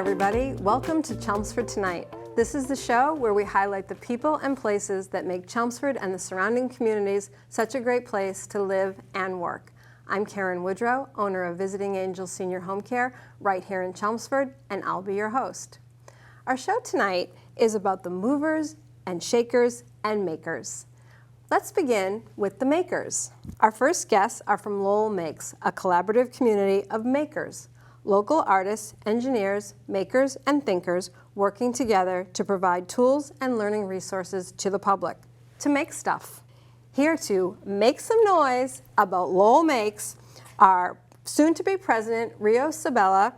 everybody. Welcome to Chelmsford Tonight. This is the show where we highlight the people and places that make Chelmsford and the surrounding communities such a great place to live and work. I'm Karen Woodrow, owner of Visiting Angels Senior Home Care right here in Chelmsford, and I'll be your host. Our show tonight is about the movers and shakers and makers. Let's begin with the makers. Our first guests are from Lowell Makes, a collaborative community of makers. Local artists, engineers, makers, and thinkers working together to provide tools and learning resources to the public to make stuff. Here to make some noise about Lowell Makes are soon-to-be President Rio Sabella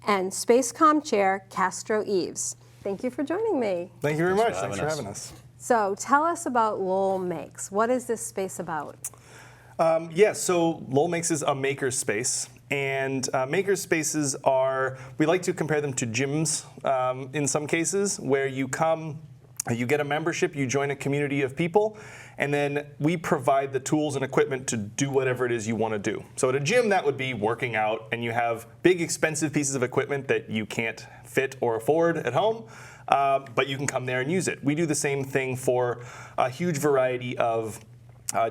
and Spacecom Chair Castro Yves. Thank you for joining me. Thank you very much. Thanks for having us. So tell us about Lowell Makes. What is this space about? So Lowell Makes is a makerspace. And makerspaces are, we like to compare them to gyms in some cases, where you come, you get a membership, you join a community of people, and then we provide the tools and equipment to do whatever it is you want to do. So at a gym, that would be working out, and you have big, expensive pieces of equipment that you can't fit or afford at home, but you can come there and use it. We do the same thing for a huge variety of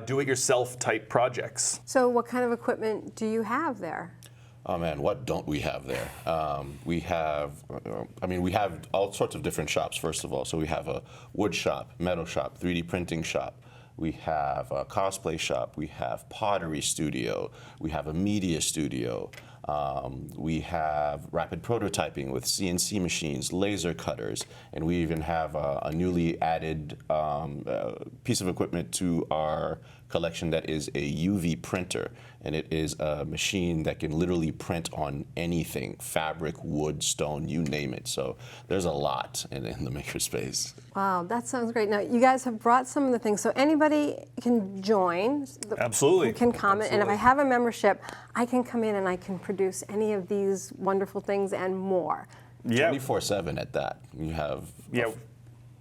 do-it-yourself type projects. So what kind of equipment do you have there? Oh man, what don't we have there? We have all sorts of different shops, first of all. So we have a wood shop, metal shop, 3D printing shop. We have a cosplay shop. We have pottery studio. We have a media studio. We have rapid prototyping with CNC machines, laser cutters, and we even have a newly added piece of equipment to our collection that is a UV printer, and it is a machine that can literally print on anything, fabric, wood, stone, you name it. So there's a lot in the makerspace. Wow, that sounds great. Now, you guys have brought some of the things, so anybody can join. Absolutely. You can comment, and if I have a membership, I can come in and I can produce any of these wonderful things and more. Yeah. 24/7 at that. You have... Yeah.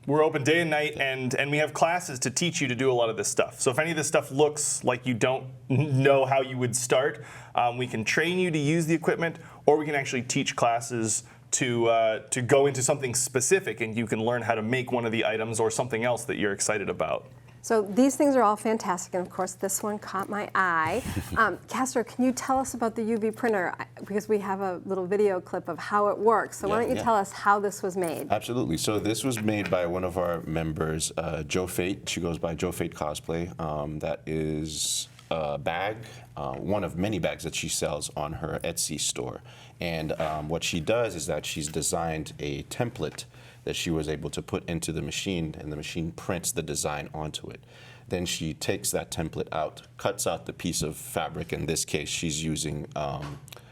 We're open day and night, and we have classes to teach you to do a lot of this stuff. So if any of this stuff looks like you don't know how you would start, we can train you to use the equipment, or we can actually teach classes to go into something specific, and you can learn how to make one of the items or something else that you're excited about. So these things are all fantastic, and of course this one caught my eye. Castro, can you tell us about the UV printer? Because we have a little video clip of how it works. So why don't you tell us how this was made? Absolutely. So this was made by one of our members, Jo Fate. She goes by Jo Fate Cosplay. That is a bag, one of many bags that she sells on her Etsy store. And what she does is that she's designed a template that she was able to put into the machine, and the machine prints the design onto it. Then she takes that template out, cuts out the piece of fabric. In this case, she's using,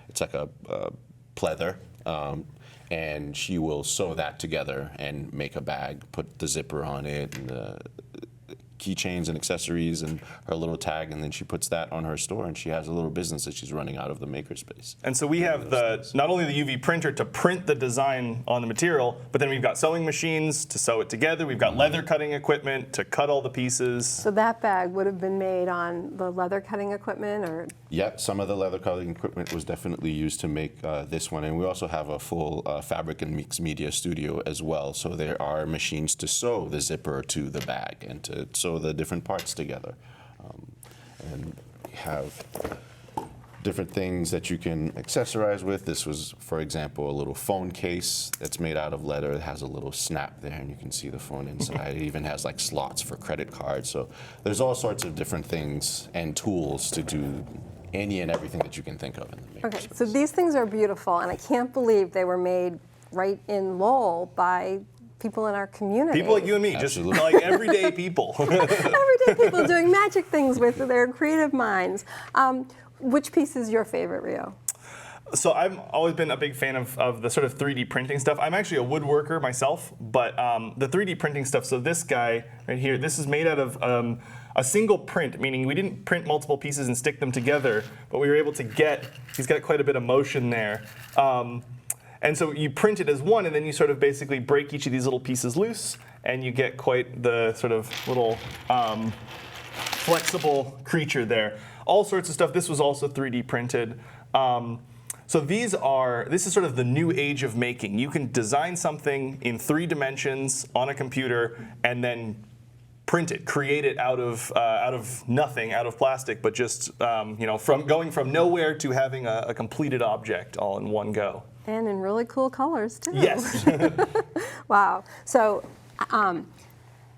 it's like a pleather, and she will sew that together and make a bag, put the zipper on it, and the keychains and accessories and her little tag, and then she puts that on her store, and she has a little business that she's running out of the makerspace. And so we have not only the UV printer to print the design on the material, but then we've got sewing machines to sew it together. We've got leather cutting equipment to cut all the pieces. So that bag would have been made on the leather cutting equipment, or? Yeah, some of the leather cutting equipment was definitely used to make this one, and we also have a full fabric and mixed media studio as well. So there are machines to sew the zipper to the bag and to sew the different parts together. And we have different things that you can accessorize with. This was, for example, a little phone case that's made out of leather. It has a little snap there, and you can see the phone inside. It even has like slots for credit cards. So there's all sorts of different things and tools to do any and everything that you can think of in the makerspace. Okay, so these things are beautiful, and I can't believe they were made right in Lowell by people in our community. People like you and me, Absolutely. Just like everyday people. Everyday people doing magic things with their creative minds. Which piece is your favorite, Rio? So I've always been a big fan of the sort of 3D printing stuff. I'm actually a woodworker myself, but the 3D printing stuff, so this guy right here, this is made out of a single print, meaning we didn't print multiple pieces and stick them together, but we were able to get, he's got quite a bit of motion there. And so you print it as one, and then you sort of basically break each of these little pieces loose, and you get quite the sort of little flexible creature there. All sorts of stuff. This was also 3D printed. So this is sort of the new age of making. You can design something in 3 dimensions on a computer and then print it, create it out of nothing, out of plastic, but just from going from nowhere to having a completed object all in one go. And in really cool colors, too. Yes. Wow. So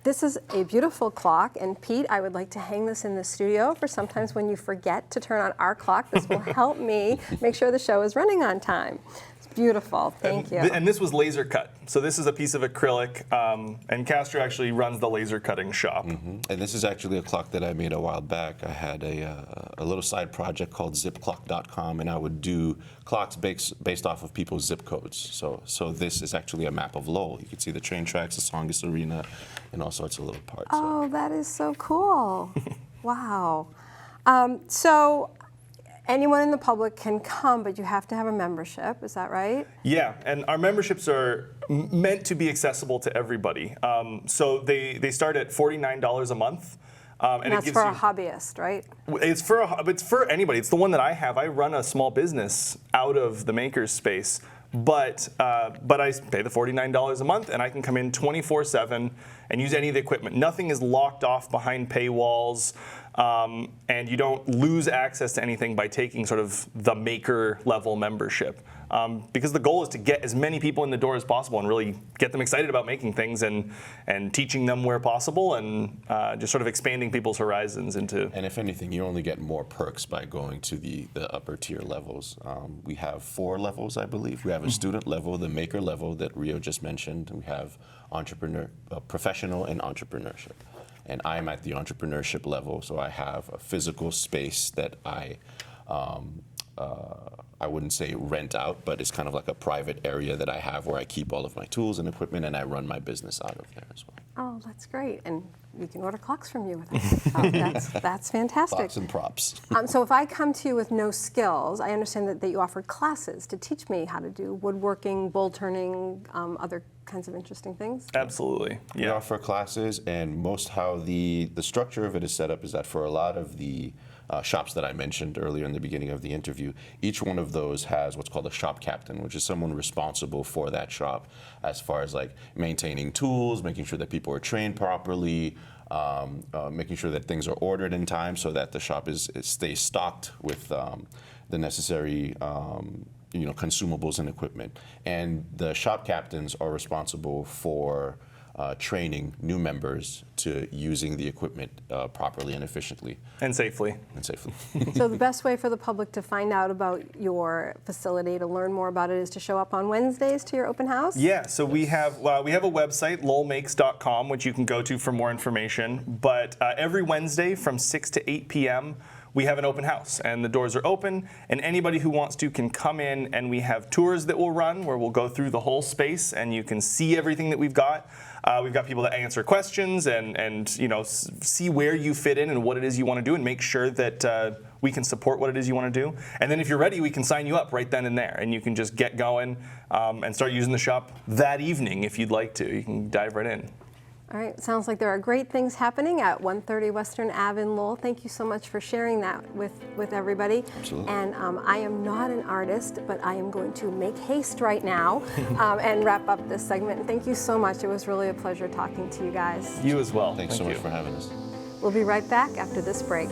this is a beautiful clock. And Pete, I would like to hang this in the studio for sometimes when you forget to turn on our clock. This will help me make sure the show is running on time. It's beautiful. Thank you. And this was laser cut. So this is a piece of acrylic. And Castro actually runs the laser cutting shop. Mm-hmm. And this is actually a clock that I made a while back. I had a little side project called zipclock.com, and I would do clocks based off of people's zip codes. So this is actually a map of Lowell. You can see the train tracks, the Songus Arena, and all sorts of little parts. Oh, that is so cool. Wow. So anyone in the public can come, but you have to have a membership. Is that right? Yeah, and our memberships are meant to be accessible to everybody. So they start at $49 a month. And that's for a hobbyist, right? It's for anybody. It's the one that I have. I run a small business out of the makerspace, but I pay the $49 a month, and I can come in 24/7 and use any of the equipment. Nothing is locked off behind paywalls, and you don't lose access to anything by taking sort of the maker level membership. Because the goal is to get as many people in the door as possible and really get them excited about making things and teaching them where possible and just sort of expanding people's horizons into. And if anything, you only get more perks by going to the upper tier levels. We have 4 levels, I believe. We have a student level, the maker level that Rio just mentioned. We have professional and entrepreneurship. And I'm at the entrepreneurship level, so I have a physical space that I wouldn't say rent out, but it's kind of like a private area that I have where I keep all of my tools and equipment, and I run my business out of there as well. Oh, that's great. And we can order clocks from you with that. Oh, that's fantastic. Clocks and props. So if I come to you with no skills, I understand that you offer classes to teach me how to do woodworking, bowl turning, other kinds of interesting things. Absolutely. We offer classes, and how the structure of it is set up is that for a lot of the shops that I mentioned earlier in the beginning of the interview, each one of those has what's called a shop captain, which is someone responsible for that shop as far as like maintaining tools, making sure that people are trained properly, making sure that things are ordered in time so that the shop stays stocked with the necessary consumables and equipment. And the shop captains are responsible for training new members to using the equipment properly and efficiently. And safely. So the best way for the public to find out about your facility, to learn more about it, is to show up on Wednesdays to your open house? Yeah, so we have a website, lowellmakes.com, which you can go to for more information. But every Wednesday from 6 to 8 p.m., we have an open house, and the doors are open, and anybody who wants to can come in, and we have tours that we'll run where we'll go through the whole space, and you can see everything that we've got. We've got people that answer questions and see where you fit in and what it is you want to do, and make sure that we can support what it is you want to do. And then if you're ready, we can sign you up right then and there, and you can just get going and start using the shop that evening if you'd like to. You can dive right in. All right, sounds like there are great things happening at 130 Western Ave in Lowell. Thank you so much for sharing that with everybody. Absolutely. And I am not an artist, but I am going to make haste right now and wrap up this segment. Thank you so much. It was really a pleasure talking to you guys. You as well. Thanks so much for having us. We'll be right back after this break.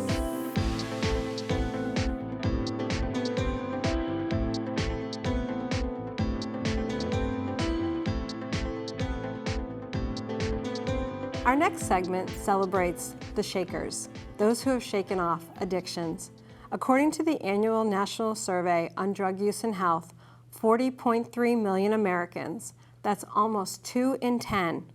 Our next segment celebrates the shakers, those who have shaken off addictions. According to the annual National Survey on Drug Use and Health, 40.3 million Americans, that's almost 2 in 10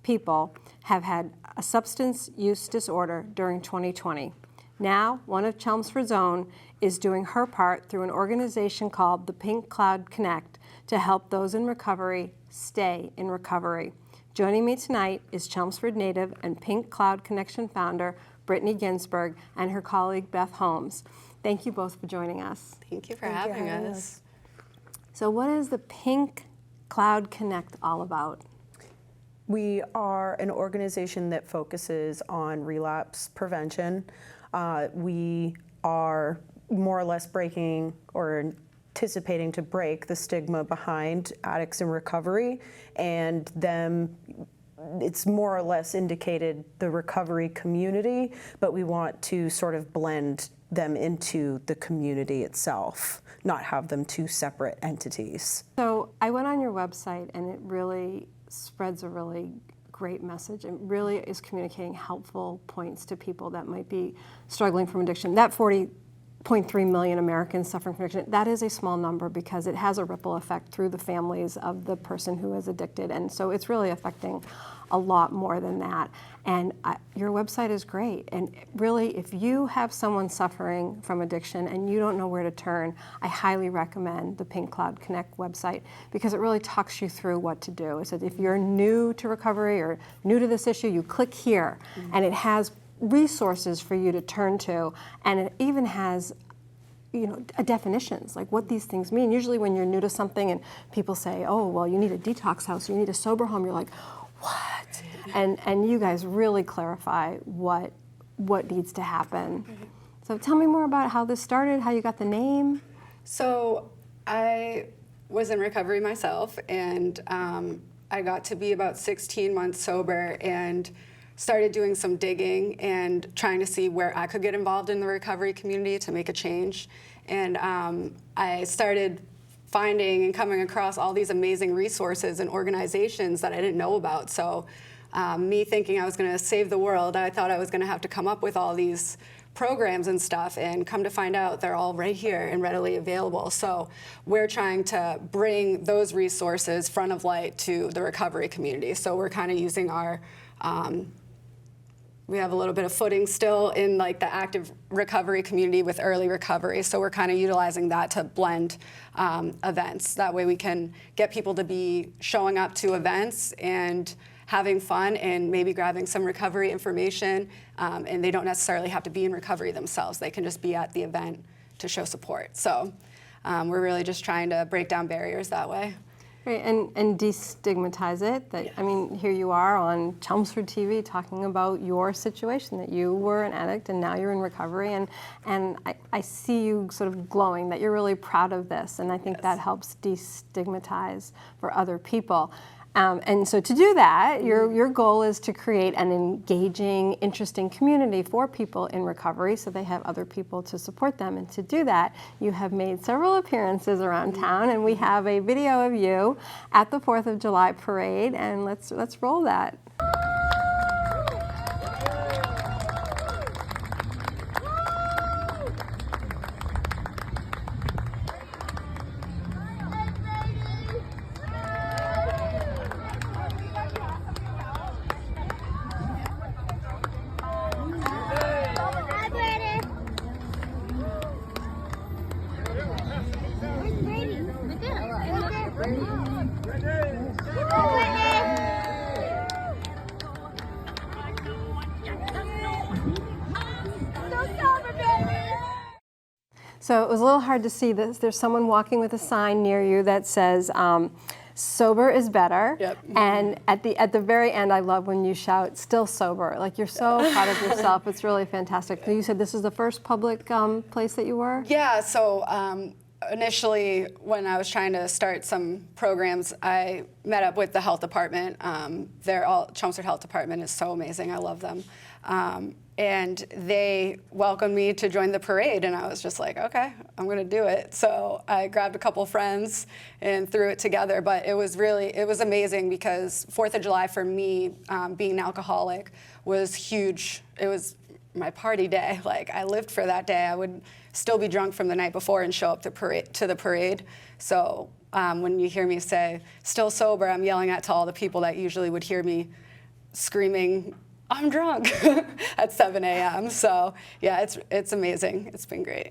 people, have had a substance use disorder during 2020. Now, one of Chelmsford's own is doing her part through an organization called the Pink Cloud Connect to help those in recovery stay in recovery. Joining me tonight is Chelmsford native and Pink Cloud Connection founder, Brittany Ginsburg, and her colleague, Beth Holmes. Thank you both for joining us. Thank you for having us. So what is the Pink Cloud Connect all about? We are an organization that focuses on relapse prevention. We are more or less breaking or anticipating to break the stigma behind addicts in recovery, and them, it's more or less indicated the recovery community, but we want to sort of blend them into the community itself, not have them two separate entities. So I went on your website, and it really spreads a really great message. It really is communicating helpful points to people that might be struggling from addiction. That 40.3 million Americans suffering from addiction, that is a small number because it has a ripple effect through the families of the person who is addicted. And so it's really affecting a lot more than that. And your website is great. And really, if you have someone suffering from addiction and you don't know where to turn, I highly recommend the Pink Cloud Connect website because it really talks you through what to do. It says if you're new to recovery or new to this issue, you click here, and it has resources for you to turn to, and it even has definitions, like what these things mean. Usually when you're new to something and people say, oh, well, you need a detox house, or you need a sober home, you're like, what? And you guys really clarify what needs to happen. So tell me more about how this started, how you got the name. So I was in recovery myself, and I got to be about 16 months sober and started doing some digging and trying to see where I could get involved in the recovery community to make a change. And I started finding and coming across all these amazing resources and organizations that I didn't know about. So me thinking I was going to save the world, I thought I was going to have to come up with all these programs and stuff, and come to find out they're all right here and readily available. So we're trying to bring those resources front of light to the recovery community. So we're kind of using our we have a little bit of footing still in like the active recovery community with early recovery. So we're kind of utilizing that to blend events. That way we can get people to be showing up to events and having fun and maybe grabbing some recovery information. And they don't necessarily have to be in recovery themselves. They can just be at the event to show support. So we're really just trying to break down barriers that way. Right, and destigmatize it. That, I mean, here you are on Chelmsford TV talking about your situation, that you were an addict and now you're in recovery, and I see you sort of glowing, that you're really proud of this, and I think that helps destigmatize for other people. And so to do that, your goal is to create an engaging, interesting community for people in recovery so they have other people to support them. And to do that, you have made several appearances around town, and we have a video of you at the 4th of July parade, and let's roll that. So it was a little hard to see this. There's someone walking with a sign near you that says, sober is better. Yep. And at the very end, I love when you shout, still sober. Like, you're so proud of yourself. It's really fantastic. So you said this is the first public place that you were? Yeah, so initially when I was trying to start some programs, I met up with the health department. Chelmsford Health Department is so amazing. I love them. And they welcomed me to join the parade, and I was just like, okay, I'm going to do it. So I grabbed a couple friends and threw it together, but it was amazing because 4th of July for me, being an alcoholic, was huge. It was my party day. Like, I lived for that day. I would still be drunk from the night before and show up to the parade. So when you hear me say, still sober, I'm yelling to all the people that usually would hear me screaming, I'm drunk at 7 a.m. So yeah, it's amazing. It's been great.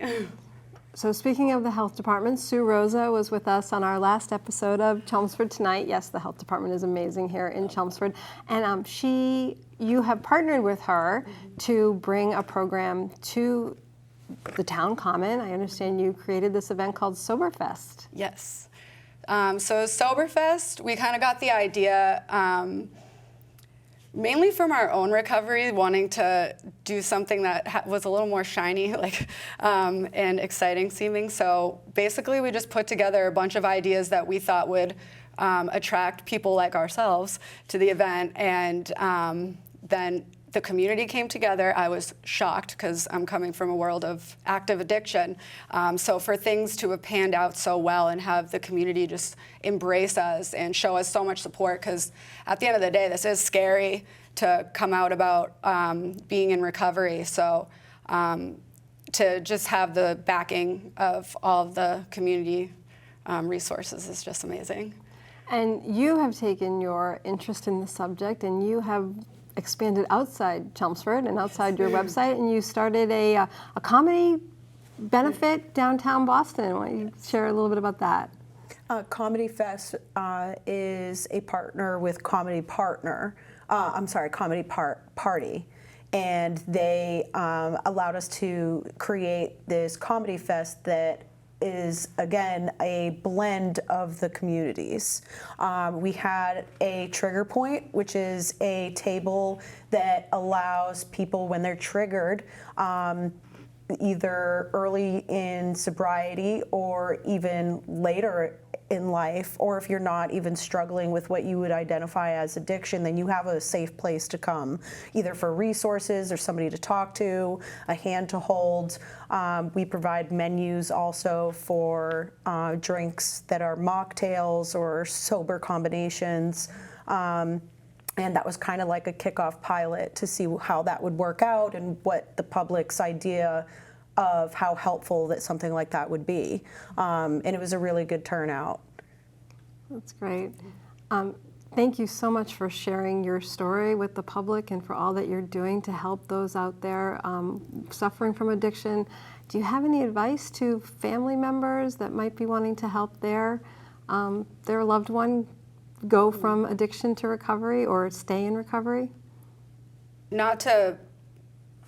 So speaking of the health department, Sue Rosa was with us on our last episode of Chelmsford Tonight. Yes, the health department is amazing here in Chelmsford. And you have partnered with her to bring a program to the town common. I understand you created this event called Soberfest. Yes. So Soberfest, we kind of got the idea. Mainly from our own recovery, wanting to do something that was a little more shiny, and exciting seeming. So basically, we just put together a bunch of ideas that we thought would attract people like ourselves to the event, and then the community came together. I was shocked because I'm coming from a world of active addiction. So for things to have panned out so well and have the community just embrace us and show us so much support, because at the end of the day, this is scary to come out about being in recovery. So to just have the backing of all of the community resources is just amazing. And you have taken your interest in the subject and you have expanded outside Chelmsford and outside your website, and you started a comedy benefit downtown Boston. Why don't you share a little bit about that? Comedy Fest is a partner with Comedy Party, and they allowed us to create this Comedy Fest that is, again, a blend of the communities. We had a trigger point, which is a table that allows people, when they're triggered, either early in sobriety or even later in life, or if you're not even struggling with what you would identify as addiction, then you have a safe place to come, either for resources or somebody to talk to, a hand to hold. We provide menus also for drinks that are mocktails or sober combinations. And that was kind of like a kickoff pilot to see how that would work out and what the public's idea of how helpful that something like that would be. And it was a really good turnout. That's great. Thank you so much for sharing your story with the public and for all that you're doing to help those out there suffering from addiction. Do you have any advice to family members that might be wanting to help their loved one go from addiction to recovery or stay in recovery? Not to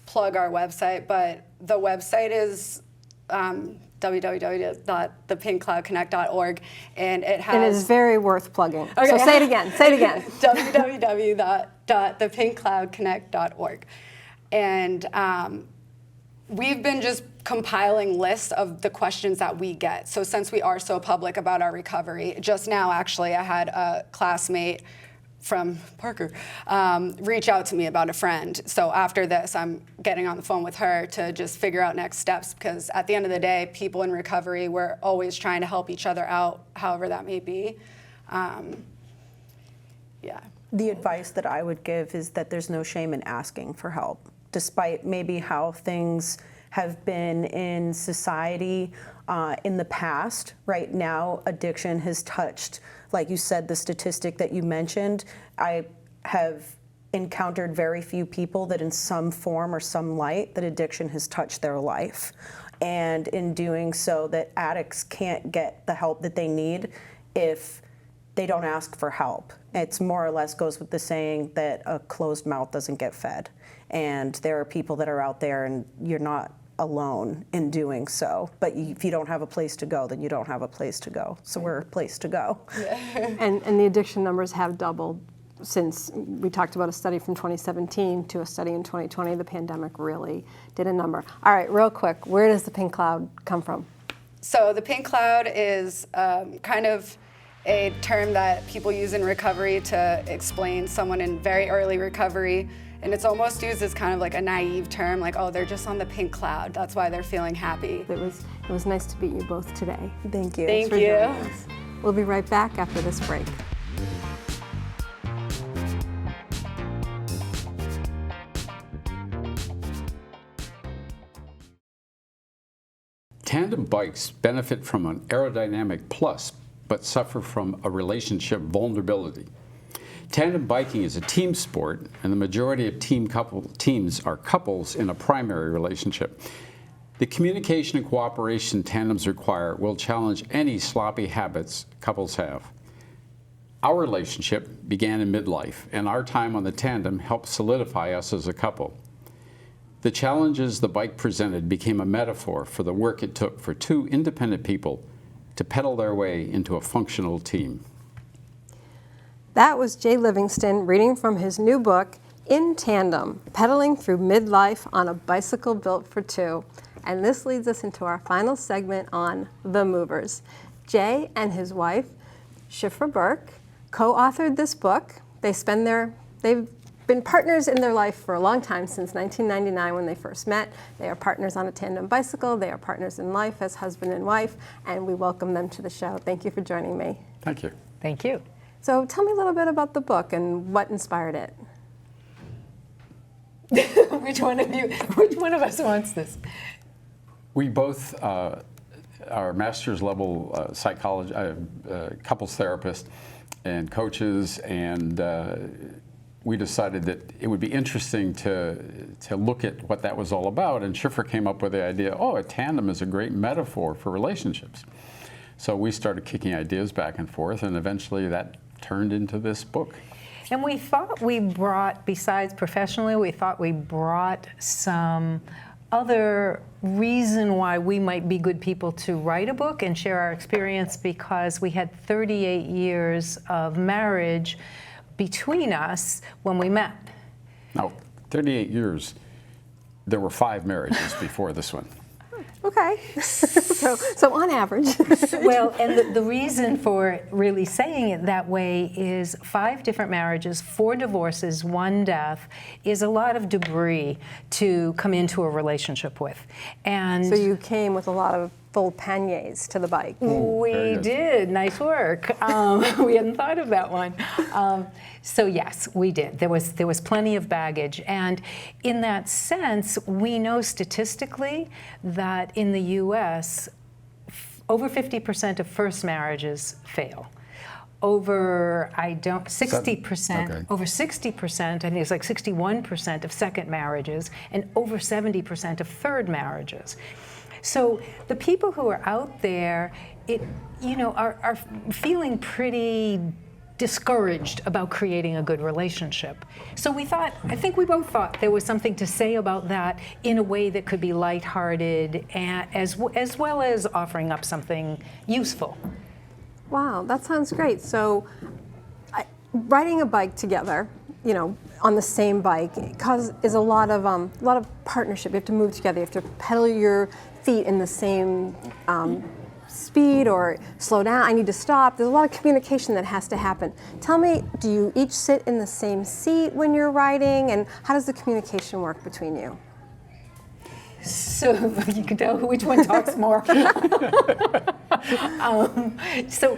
plug our website, but the website is www.thepinkcloudconnect.org, and it has... And it is very worth plugging. Okay. So say it again, say it again. www.thepinkcloudconnect.org. And we've been just compiling lists of the questions that we get. So since we are so public about our recovery, just now actually I had a classmate from Parker reach out to me about a friend. So after this, I'm getting on the phone with her to just figure out next steps, because at the end of the day, people in recovery, we're always trying to help each other out, however that may be. Yeah. The advice that I would give is that there's no shame in asking for help, despite maybe how things have been in society in the past. Right now, addiction has touched, like you said, the statistic that you mentioned. I have encountered very few people that in some form or some light that addiction has touched their life. And in doing so, that addicts can't get the help that they need if they don't ask for help. It's more or less goes with the saying that a closed mouth doesn't get fed. And there are people that are out there, and you're not alone in doing so. But if you don't have a place to go, then you don't have a place to go. So we're a place to go. Yeah. And the addiction numbers have doubled since we talked about a study from 2017 to a study in 2020. The pandemic really did a number. All right, real quick, where does the pink cloud come from? So the pink cloud is kind of a term that people use in recovery to explain someone in very early recovery. And it's almost used as kind of like a naive term, like, oh, they're just on the pink cloud. That's why they're feeling happy. It was nice to meet you both today. Thank you. Thank for you. joining us. We'll be right back after this break. Tandem bikes benefit from an aerodynamic plus, but suffer from a relationship vulnerability. Tandem biking is a team sport, and the majority of teams are couples in a primary relationship. The communication and cooperation tandems require will challenge any sloppy habits couples have. Our relationship began in midlife, and our time on the tandem helped solidify us as a couple. The challenges the bike presented became a metaphor for the work it took for two independent people to pedal their way into a functional team. That was Jay Livingston reading from his new book, In Tandem, Pedaling Through Midlife on a Bicycle Built for Two. And this leads us into our final segment on The Movers. Jay and his wife, Szifra Birke, co-authored this book. They've been partners in their life for a long time, since 1999 when they first met. They are partners on a tandem bicycle. They are partners in life as husband and wife, and we welcome them to the show. Thank you for joining me. Thank you. Thank you. So tell me a little bit about the book and what inspired it. Which one of us wants this? We both are master's level psychology, couples therapists and coaches, and we decided that it would be interesting to look at what that was all about. And Szifra came up with the idea, a tandem is a great metaphor for relationships. So we started kicking ideas back and forth, and eventually that turned into this book. And we thought we brought, besides professionally, we thought we brought some other reason why we might be good people to write a book and share our experience, because we had 38 years of marriage between us when we met. Now, 38 years, there were 5 marriages before this one. Okay, so on average. Well, and the reason for really saying it that way is 5 different marriages, 4 divorces, 1 death is a lot of debris to come into a relationship with. And So you came with a lot of full panniers to the bike. we did. Nice work. We hadn't thought of that one. So yes, we did. There was plenty of baggage, and in that sense, we know statistically that in the U.S., over 50% of first marriages fail. Over 60%, Okay. over 60%, I think it's like 61% of second marriages, and over 70% of third marriages. So the people who are out there, are feeling pretty discouraged about creating a good relationship. So I think we both thought there was something to say about that in a way that could be lighthearted, and as well as offering up something useful. Wow, that sounds great. So riding a bike together, on the same bike, is a lot of partnership. You have to move together. You have to pedal your feet in the same speed or slow down. I need to stop. There's a lot of communication that has to happen. Tell me, do you each sit in the same seat when you're riding, and how does the communication work between you? So you can tell which one talks more. So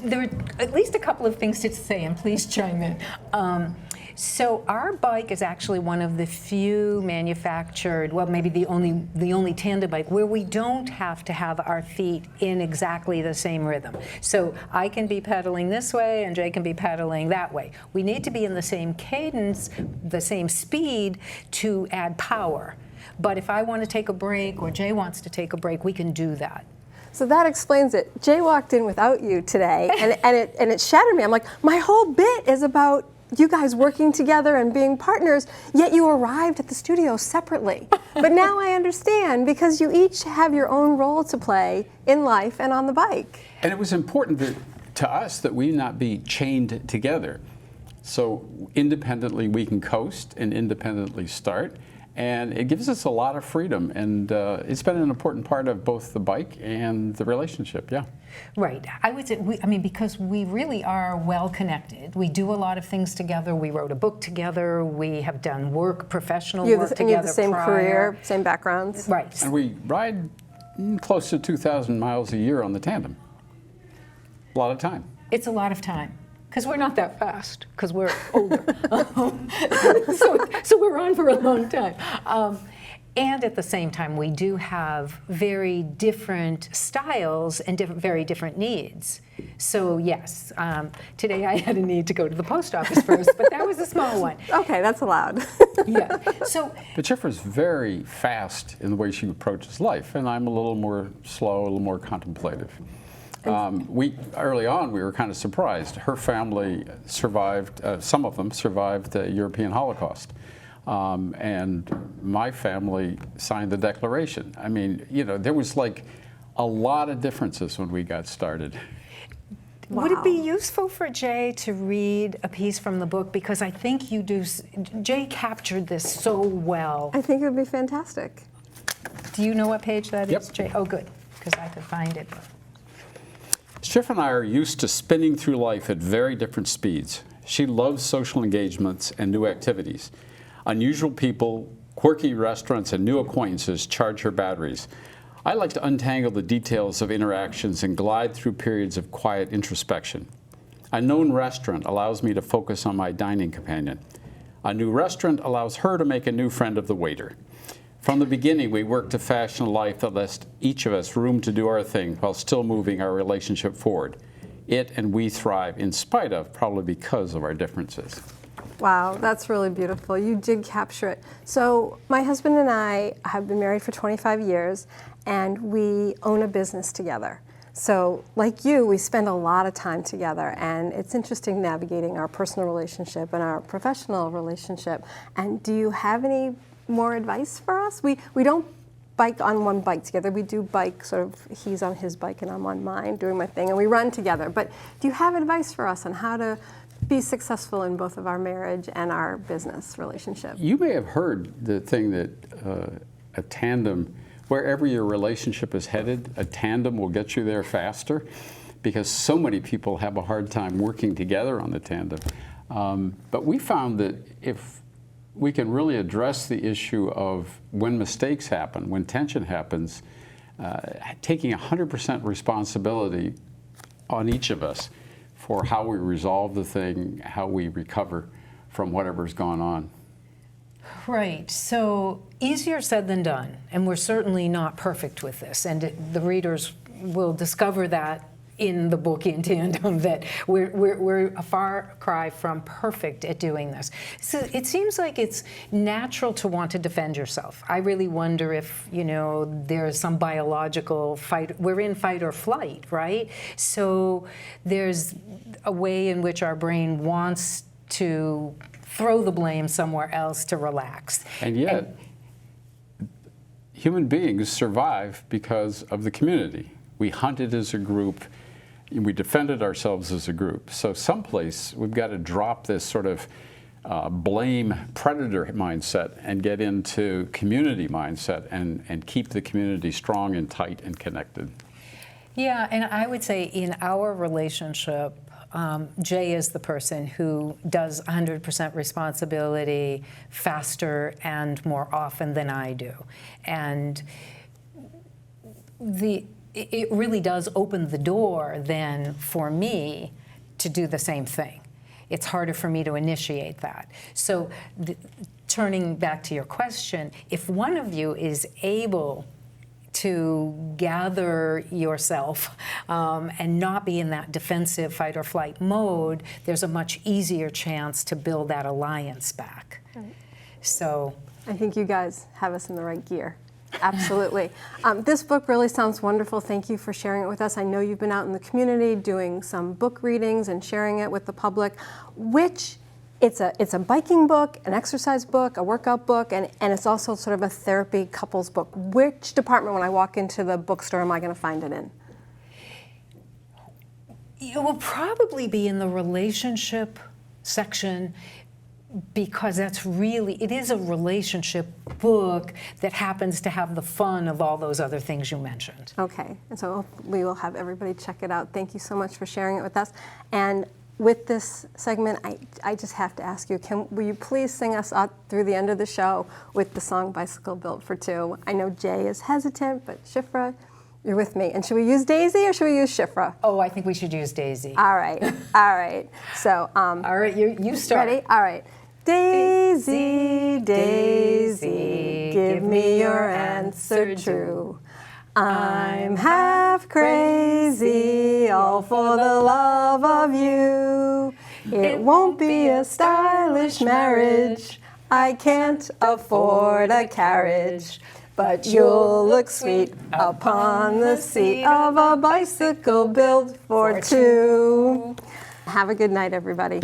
there are at least a couple of things to say, and please chime in. So our bike is actually one of the few manufactured, well, maybe the only tandem bike where we don't have to have our feet in exactly the same rhythm. So I can be pedaling this way and Jay can be pedaling that way. We need to be in the same cadence, the same speed to add power. But if I want to take a break or Jay wants to take a break, we can do that. So that explains it. Jay walked in without you today, and it shattered me. I'm like, my whole bit is about you guys working together and being partners, yet you arrived at the studio separately. But now I understand, because you each have your own role to play in life and on the bike. And it was important to us that we not be chained together. So independently we can coast and independently start. And it gives us a lot of freedom, and it's been an important part of both the bike and the relationship, yeah. Right. I would say, because we really are well connected. We do a lot of things together. We wrote a book together. We have done professional work together. And you have the same prior. career, same backgrounds. Right. And we ride close to 2,000 miles a year on the tandem. A lot of time. It's a lot of time. Because we're not that fast, because we're older. So we're on for a long time. And at the same time, we do have very different styles and very different needs. So yes, today I had a need to go to the post office first, but that was a small one. Okay, that's allowed. Yeah. So. But Szifra's very fast in the way she approaches life, and I'm a little more slow, a little more contemplative. Early on, we were kind of surprised. Her family survived, some of them survived the European Holocaust. And my family signed the Declaration. I mean, there was like a lot of differences when we got started. Would it be Wow. useful for Jay to read a piece from the book? Because I think you do. Jay captured this so well. I think it would be fantastic. Do you know what page that is, Yep. Jay? Oh, good, because I could find it. Szifra and I are used to spinning through life at very different speeds. She loves social engagements and new activities. Unusual people, quirky restaurants, and new acquaintances charge her batteries. I like to untangle the details of interactions and glide through periods of quiet introspection. A known restaurant allows me to focus on my dining companion. A new restaurant allows her to make a new friend of the waiter. From the beginning, we worked to fashion a life that left each of us room to do our thing while still moving our relationship forward. It and we thrive in spite of, probably because of our differences. Wow, that's really beautiful. You did capture it. So my husband and I have been married for 25 years, and we own a business together. So like you, we spend a lot of time together, and it's interesting navigating our personal relationship and our professional relationship. And do you have any more advice for us? We don't bike on one bike together. We do bike sort of, he's on his bike and I'm on mine doing my thing, and we run together. But do you have advice for us on how to be successful in both of our marriage and our business relationship? You may have heard the thing that a tandem, wherever your relationship is headed, a tandem will get you there faster, because so many people have a hard time working together on the tandem. But we found that if we can really address the issue of when mistakes happen, when tension happens, taking 100% responsibility on each of us for how we resolve the thing, how we recover from whatever's gone on. Right, so easier said than done, and we're certainly not perfect with this, and the readers will discover that in the book In Tandem, that we're a far cry from perfect at doing this. So it seems like it's natural to want to defend yourself. I really wonder if, there's some biological fight. We're in fight or flight, right? So there's a way in which our brain wants to throw the blame somewhere else to relax. And yet, human beings survive because of the community. We hunted as a group. We defended ourselves as a group. So someplace we've got to drop this sort of blame predator mindset and get into community mindset and keep the community strong and tight and connected. Yeah, and I would say in our relationship, Jay is the person who does 100% responsibility faster and more often than I do. And it really does open the door then for me to do the same thing. It's harder for me to initiate that. So turning back to your question, if one of you is able to gather yourself and not be in that defensive fight or flight mode, there's a much easier chance to build that alliance back. Right. So I think you guys have us in the right gear. Absolutely. This book really sounds wonderful. Thank you for sharing it with us. I know you've been out in the community doing some book readings and sharing it with the public, which it's a biking book, an exercise book, a workout book, and it's also sort of a therapy couples book. Which department, when I walk into the bookstore, am I going to find it in? it will probably be in the relationship section, because it is a relationship book that happens to have the fun of all those other things you mentioned. Okay, and so we will have everybody check it out. Thank you so much for sharing it with us. And with this segment, I just have to ask you, will you please sing us up through the end of the show with the song Bicycle Built for Two? I know Jay is hesitant, but Szifra, you're with me. And should we use Daisy or should we use Szifra? Oh, I think we should use Daisy. All right, all right. So, all right, you start. Ready? All right. Daisy, Daisy, give me your answer true. I'm half crazy, all for the love of you. It won't be a stylish marriage, I can't afford a carriage, but you'll look sweet upon the seat of a bicycle built for two. Have a good night, everybody.